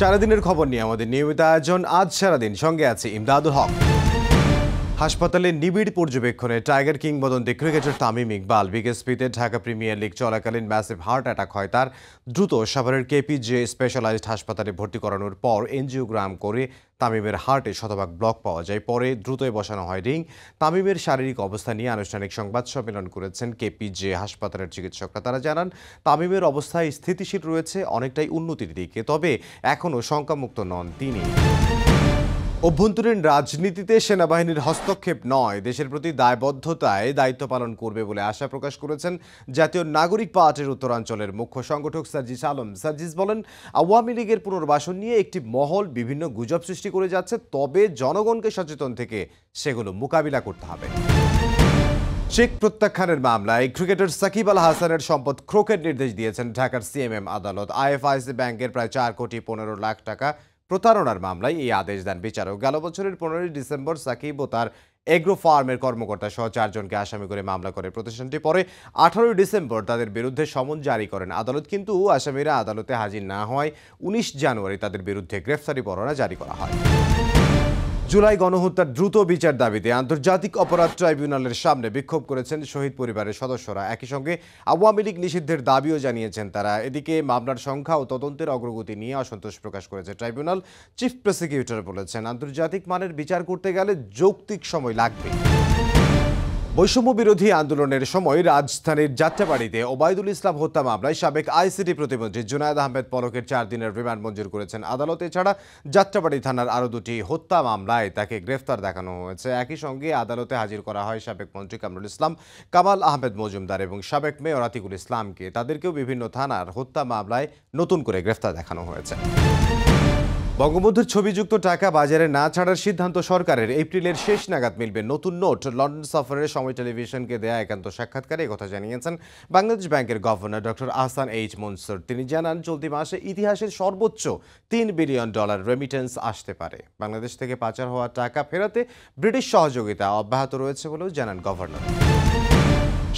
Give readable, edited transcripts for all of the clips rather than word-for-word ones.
সারাদিনের খবর নিয়ে আমাদের নিয়মিত আয়োজন আজ সারাদিন, সঙ্গে আছে ইমদাদুল হক। হাসপাতালে নিবিড় পর্যবেক্ষণে টাইগার কিংবদন্তি ক্রিকেটার তামিম ইকবাল বিকেএসপিতে ঢাকা প্রিমিয়ার লিগ চলাকালীন ম্যাসিভ হার্ট অ্যাটাক হয় তার। দ্রুত সাভারের কেপিজে স্পেশালাইজড হাসপাতালে ভর্তি করানোর পর এনজিওগ্রাম করে তামিমের হার্টে শতভাগ ব্লক পাওয়া যায়। পরে দ্রুতই বসানো হয় রিং। তামিমের শারীরিক অবস্থা নিয়ে আনুষ্ঠানিক সংবাদ সম্মেলন করেছেন কেপিজে হাসপাতালের চিকিৎসকরা। তারা জানান তামিমের অবস্থায় স্থিতিশীল রয়েছে, অনেকটাই উন্নতির দিকে, তবে এখনও শঙ্কামুক্ত নন তিনি। অভ্যন্তরীণ রাজনীতিতে সেনাবাহিনীর হস্তক্ষেপ নয়, দেশের প্রতি দায়বদ্ধতায় দায়িত্ব পালন করবে বলে আশা প্রকাশ করেছেন জাতীয় নাগরিক পার্টির উত্তরাঞ্চলের মুখ্য সংগঠক সার্জিস আলম। সার্জিস বলেন, আওয়ামী লীগের পুনর্বাসন নিয়ে একটি মহল বিভিন্ন গুজব সৃষ্টি করে যাচ্ছে, তবে জনগণকে সচেতন থেকে সেগুলো মোকাবিলা করতে হবে। চেক প্রত্যাখ্যানের মামলায় ক্রিকেটার সাকিব আল হাসানের সম্পদ ক্রোকের নির্দেশ দিয়েছেন ঢাকার সিএমএম আদালত। আইএফআইসি ব্যাংকের প্রায় 4,15,00,000 টাকা প্রতারণার মামলায় এই আদেশ দেন বিচারক। গেল বছরের 15 ডিসেম্বর সাকিব ও তার এগ্রো ফার্মের কর্মকর্তা সহ 4 জনকে আসামি করে মামলা করে প্রতিষ্ঠানটি। পরে 18 ডিসেম্বর তাদের বিরুদ্ধে সমন জারি করেন আদালত, কিন্তু আসামিরা আদালতে হাজির না হওয়ায় 19 জানুয়ারি তাদের বিরুদ্ধে গ্রেফতারি পরোয়ানা জারি করা হয়। জুলাই গণহত্যার দ্রুত বিচার দাবিতে আন্তর্জাতিক অপরাধ ট্রাইব্যুনালের সামনে বিক্ষোভ করেছেন শহীদ পরিবারের সদস্যরা। একই সঙ্গে আওয়ামী লীগ নিষিদ্ধের দাবিও জানিয়েছেন তারা। এদিকে মামলার সংখ্যা ও তদন্তের অগ্রগতি নিয়ে অসন্তোষ প্রকাশ করেছে ট্রাইব্যুনাল। চিফ প্রসিকিউটর বলেছেন, আন্তর্জাতিক মানের বিচার করতে গেলে যৌক্তিক সময় লাগবে। বৈষম্য বিরোধী আন্দোলনের সময় রাজধানীর যাত্রাবাড়িতে ওবায়দুল ইসলাম হত্যা মামলায় সাবেক আইসিটি প্রতিমন্ত্রী জুনায়েদ আহমেদ পলকের 4 দিনের রিমান্ড মঞ্জুর করেছেন আদালত। এছাড়া যাত্রাবাড়ি থানার আরও 2টি হত্যা মামলায় তাকে গ্রেফতার দেখানো হয়েছে। একই সঙ্গে আদালতে হাজির করা হয় সাবেক মন্ত্রী কামরুল ইসলাম, কামাল আহমেদ মজুমদার এবং সাবেক মেয়র আতিকুল ইসলামকে। তাদেরকেও বিভিন্ন থানার হত্যা মামলায় নতুন করে গ্রেফতার দেখানো হয়েছে। বঙ্গবন্ধুর ছবিযুক্ত টাকা বাজারে না ছাড়ার সিদ্ধান্ত সরকারের। এপ্রিলের শেষ নাগাদ মিলবে নতুন নোট। লন্ডন সফরের সময় টেলিভিশনকে দেয়া একান্ত সাক্ষাৎকারে কথা জানিয়েছেন বাংলাদেশ ব্যাংকের governor doctor Ahsan H Mansur. তিনি জানান, চলতি মাসে ইতিহাসের সর্বোচ্চ $3 বিলিয়ন রেমিটেন্স আসতে পারে। বাংলাদেশ থেকে পাচার হওয়া টাকা ফেরাতে ব্রিটিশ সহযোগিতা অব্যাহত রয়েছে বলেও জানান গভর্নর।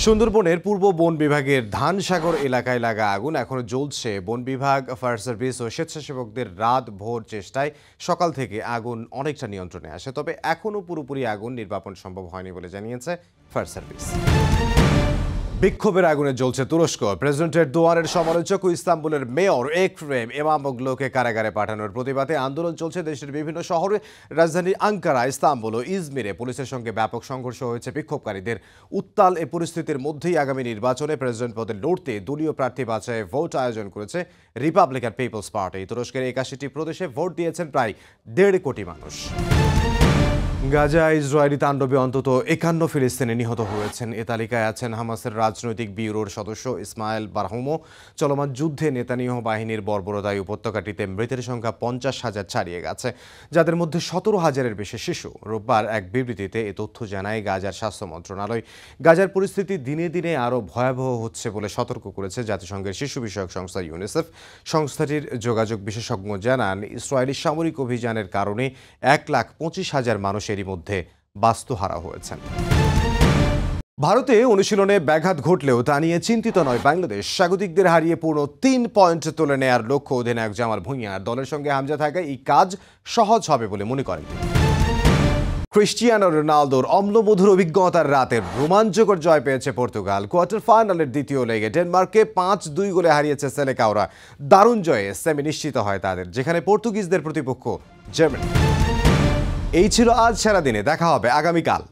সুন্দরবনের পূর্ব বন বিভাগের ধানসাগর এলাকায় লাগা আগুন এখনো জ্বলছে। বন বিভাগ, ফায়ার সার্ভিস ও স্বেচ্ছাসেবকদের রাত ভোর চেষ্টায় সকাল থেকে আগুন অনেকটা নিয়ন্ত্রণে আসে, তবে এখনও পুরোপুরি আগুন নির্বাপন সম্ভব হয়নি বলে জানিয়েছে ফায়ার সার্ভিস। বিক্ষোভের আগুনে জ্বলছে তুরস্ক। প্রেসিডেন্ট এরদোয়ানের সমালোচক ও ইস্তাম্বুলের মেয়র এক্রেম ইমামোগ্লুকে কারাগারে পাঠানোর প্রতিবাদে আন্দোলন চলছে দেশের বিভিন্ন শহরে। রাজধানী আঙ্কারা, ইস্তাম্বুল ও ইজমিরে পুলিশের সঙ্গে ব্যাপক সংঘর্ষ হয়েছে বিক্ষোভকারীদের। উত্তাল এ পরিস্থিতির মধ্যেই আগামী নির্বাচনে প্রেসিডেন্ট পদে লড়তে দলীয় প্রার্থী বাছাইয়ে ভোট আয়োজন করেছে রিপাবলিকান পিপলস পার্টি। তুরস্কের 81টি প্রদেশে ভোট দিয়েছেন প্রায় 1.5 কোটি মানুষ। গাজায় ইসরায়েলি তাণ্ডবে অন্তত 51 ফিলিস্তিনি নিহত হয়েছেন। এ তালিকায় আছেন হামাসের রাজনৈতিক ব্যুরোর সদস্য ইসমাইল বারহুমো। চলমান যুদ্ধে নেতানিয়াহু বাহিনীর বর্বরতায় উপত্যকাটিতে মৃতের সংখ্যা 50,000 ছাড়িয়ে গেছে, যাদের মধ্যে 17,000-এর বেশি শিশু। রোববার এক বিবৃতিতে এ তথ্য জানায় গাজার স্বাস্থ্য মন্ত্রণালয়। গাজার পরিস্থিতি দিনে দিনে আরও ভয়াবহ হচ্ছে বলে সতর্ক করেছে জাতিসংঘের শিশু বিষয়ক সংস্থা ইউনিসেফ। সংস্থাটির যোগাযোগ বিশেষজ্ঞ জানান, ইসরায়েলি সামরিক অভিযানের কারণে 1,25,000 মানুষ এরই মধ্যে বাস্তুহারা হয়েছেন। ভারতে অনুশীলনে ব্যাঘাত ঘটলেও তা নিয়ে চিন্তিত নয় বাংলাদেশ। স্বাগতিকদের হারিয়ে পুরো 3 পয়েন্ট তুলে নেয়ার লক্ষ্য অধিনায়ক জামাল ভুঁইয়ার। দলের সঙ্গে হামজা থাকায় এই কাজ সহজ হবে বলে মনে করেন। ক্রিস্টিয়ানো রোনালদোর অম্লমধুর অভিজ্ঞতার রাতের রোমাঞ্চকর জয় পেয়েছে পর্তুগাল। কোয়ার্টার ফাইনালের দ্বিতীয় লেগে ডেনমার্ককে 5-2 গোলে হারিয়েছে সেলেকাওরা। দারুণ জয়ে সেমি নিশ্চিত হয় তাদের, যেখানে পর্তুগিজদের প্রতিপক্ষ জার্মানি। এই ছিল আজ সারাদিনে। দেখা হবে আগামীকাল।